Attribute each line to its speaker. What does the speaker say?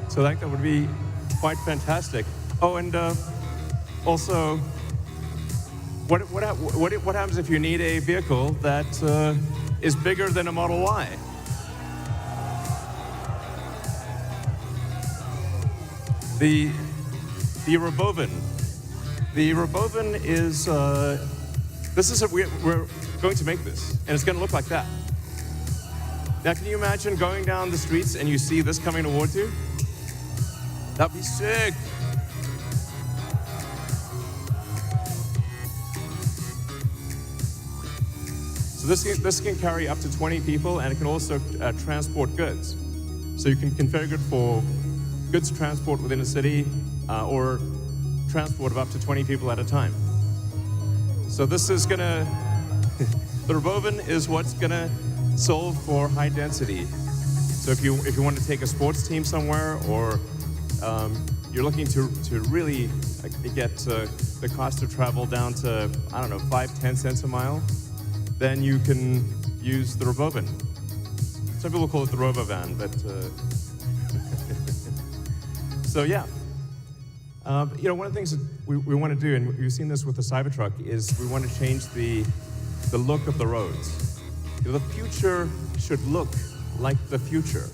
Speaker 1: So I think that would be quite fantastic. Oh, and also, what happens if you need a vehicle that is bigger than a Model Y? The Robovan. The Robovan is, we're going to make this, and it's going to look like that. Now, can you imagine going down the streets and you see this coming towards you? That'd be sick. So this can carry up to 20 people, and it can also transport goods. So you can configure it for goods transport within a city or transport of up to 20 people at a time. So this is gonna, the Robovan is what's gonna solve for high density. So if you want to take a sports team somewhere, or you're looking to really get the cost of travel down to, I don't know, 5-10 cents a mile, then you can use the Robovan. Some people call it the Robovan, but so yeah. One of the things that we want to do, and we've seen this with the Cybertruck, is we want to change the look of the roads. The future should look like the future.